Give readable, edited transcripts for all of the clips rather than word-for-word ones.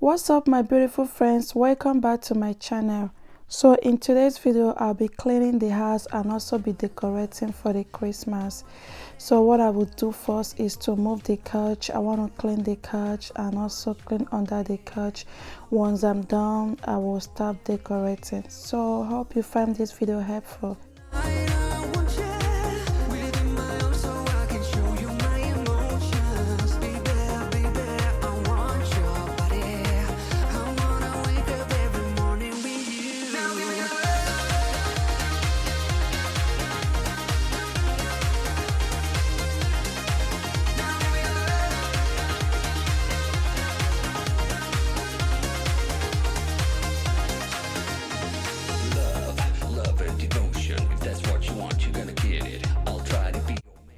What's up my beautiful friends, welcome back to my channel. So in today's video I'll be cleaning the house and also be decorating for the Christmas. So what I will do first is to move the couch. I want to clean the couch and also clean under the couch. Once I'm done, I will start decorating. So hope you find this video helpful.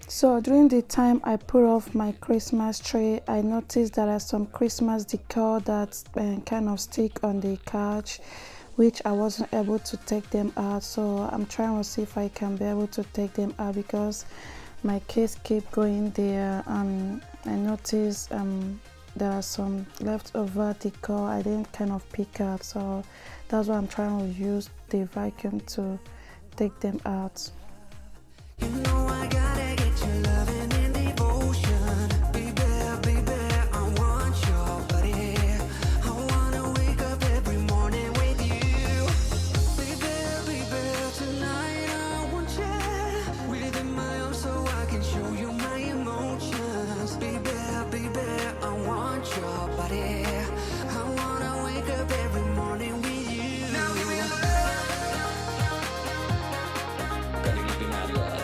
So during the time I put off my Christmas tree, I noticed there are some Christmas decor that kind of stick on the couch, which I wasn't able to take them out. So I'm trying to see if I can be able to take them out because my kids keep going there. I noticed there are some leftover decor I didn't kind of pick out, so that's why I'm trying to use the vacuum to take them out. You know I gotta get your loving and devotion. Baby, I want your body. I wanna wake up every morning with you. Baby, tonight I want you within my arms so I can show you my emotions. Baby, I want your body. I wanna wake up every morning with you. Now give me love. Gotta give you my love.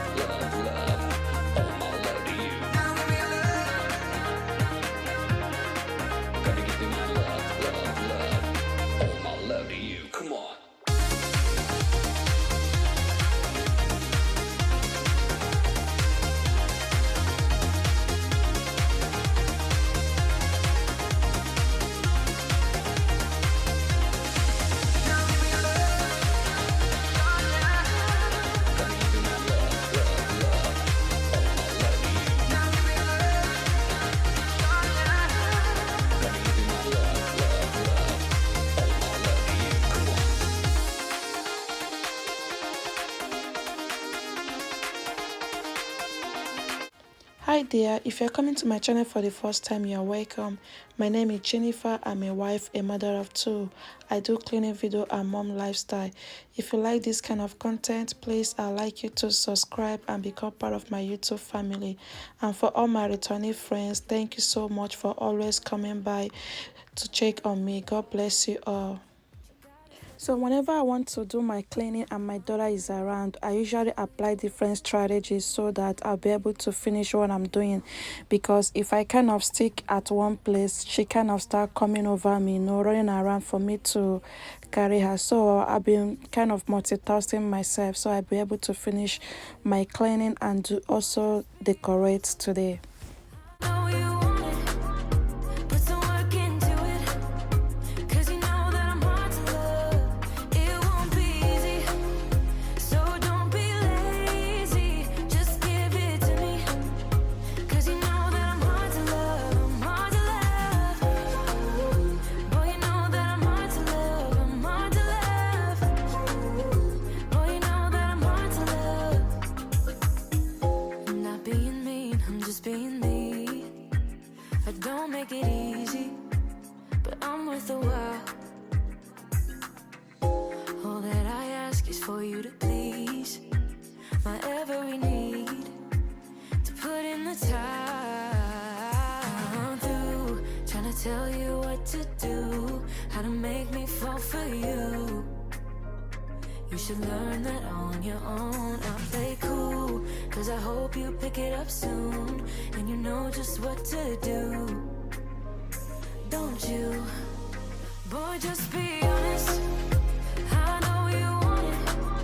Hi there, if you're coming to my channel for the first time, you're welcome. My name is Jennifer. I'm a wife, a mother of two. I do cleaning video and mom lifestyle. If you like this kind of content, please I'd like you to subscribe and become part of my YouTube family. And for all my returning friends, thank you so much for always coming by to check on me. God bless you all. So whenever I want to do my cleaning and my daughter is around, I usually apply different strategies so that I'll be able to finish what I'm doing. Because if I kind of stick at one place, she kind of start coming over me, running around for me to carry her. So I've been kind of multitasking myself so I'll be able to finish my cleaning and do also decorate today. Make it easy, but I'm worth a while. All that I ask is for you to please my every need, to put in the time. I'm through trying to tell you what to do, how to make me fall for you. You should learn that on your own. I play cool, cause I hope you pick it up soon, and you know just what to do. Don't you, boy, just be honest. I know you want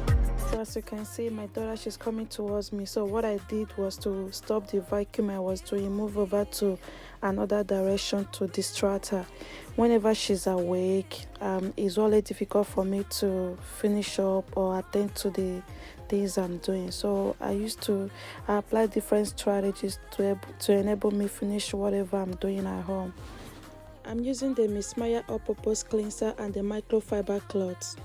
it. So as you can see, my daughter, she's coming towards me. So what I did was to stop the vacuum I was doing, move over to another direction to distract her. Whenever she's awake, it's always difficult for me to finish up or attend to the things I'm doing. So I apply different strategies to enable me finish whatever I'm doing at home. I'm using the Miss Maya all-purpose cleanser and the microfiber cloth.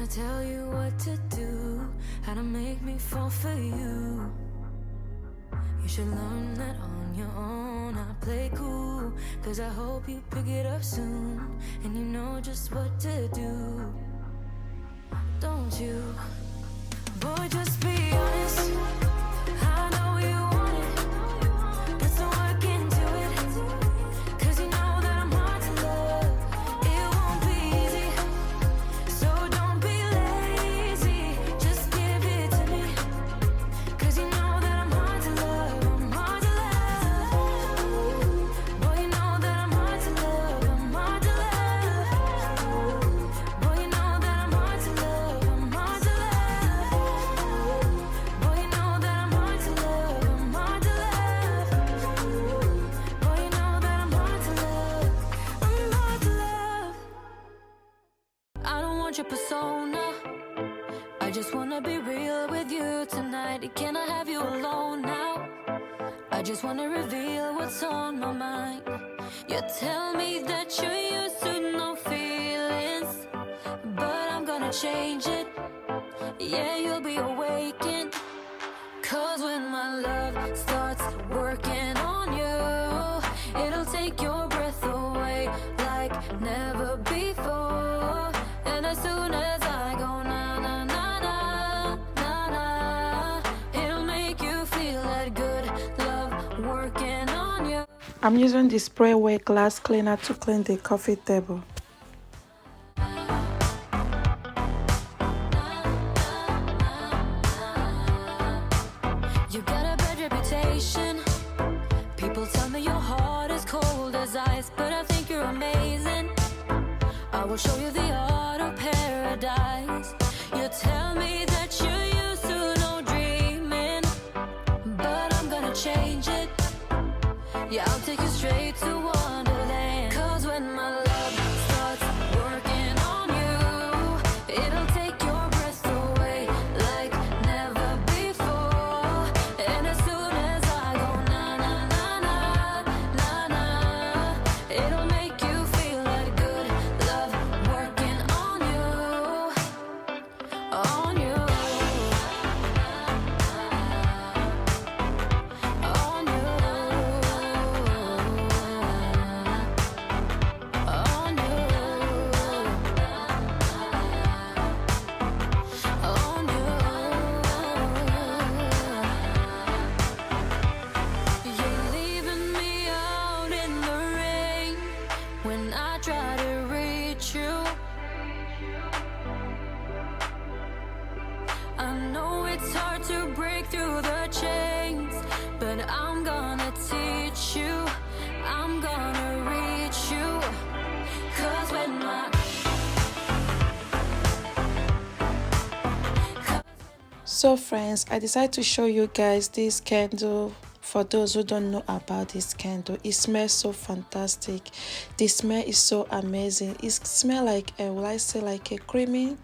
Tell you what to do, how to make me fall for you. You should learn that on your own. I play cool, cause I hope you pick it up soon, and you know just what to do. Don't you? Boy, just be honest. I know you want it. Put some work into it, cause you know that I'm hard to love. It won't be easy, so don't be lazy. Just give it to me, cause you know that I'm hard to love. I'm hard to love. Boy, you know that I'm hard to love. I'm hard to love. Boy, you know that I'm hard to love. I'm hard to love. Boy, you know that I'm hard to love. I'm hard to love. Boy, you know that I'm hard to love. I'm hard to love. I don't want your persona. I just wanna be real with you tonight. Can I have you alone now? I just wanna reveal what's on my mind. You tell me that you're used to no feelings, but I'm gonna change it. Yeah, you'll be awakened. Cause when my love starts working on you, it'll take your breath away like never before. And as soon as I go na na na na na na, it'll make you feel that good love working on you. I'm using the sprayway glass cleaner to clean the coffee table. You got a bad reputation. People tell me your heart is cold as ice, but I think you're amazing. I will show you the art of paradise. You tell me that you're used to no dreaming, but I'm gonna change it. Yeah, I'll take you straight to Wonderland. Cause when my love starts working on you, it'll take your breath away like never before. And as soon as I go na na na na na na, it'll make you feel that good love working on you, on you, on you, on you, on you. You're leaving me out in the rain when I try to reach you. I know it's hard to break through the chains, but I'm gonna teach you. I'm gonna reach you. Cause when my So friends, I decided to show you guys this candle. For those who don't know about this candle, it smells so fantastic. The smell is so amazing. It smells like will I say like a creamy,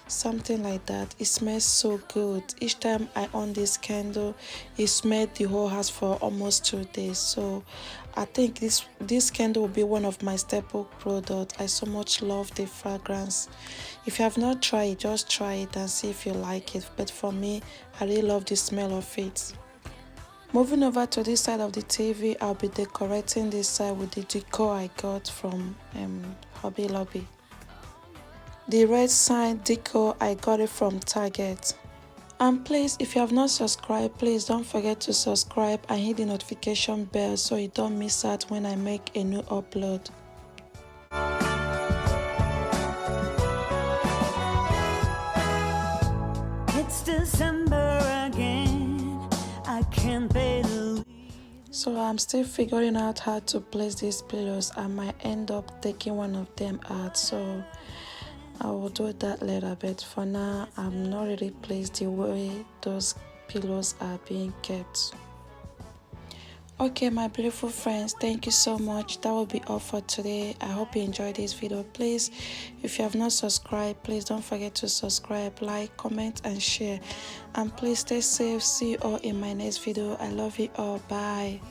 something like that. It smells so good. Each time I on this candle, it smelled the whole house for almost 2 days. So I think this candle will be one of my staple products. I so much love the fragrance. If you have not tried it, just try it and see if you like it. But for me, I really love the smell of it. Moving over to this side of the TV, I'll be decorating this side with the decor I got from Hobby Lobby. The red sign decor, I got it from Target. And please, if you have not subscribed, please don't forget to subscribe and hit the notification bell so you don't miss out when I make a new upload. it's December again, I can't believe. So I'm still figuring out how to place these pillows. I might end up taking one of them out, so I will do that later. But for now, I'm not really pleased the way those pillows are being kept. Okay, my beautiful friends, thank you so much. That will be all for today. I hope you enjoyed this video. Please, if you have not subscribed, please don't forget to subscribe, like, comment, and share. And please stay safe. See you all in my next video. I love you all. Bye.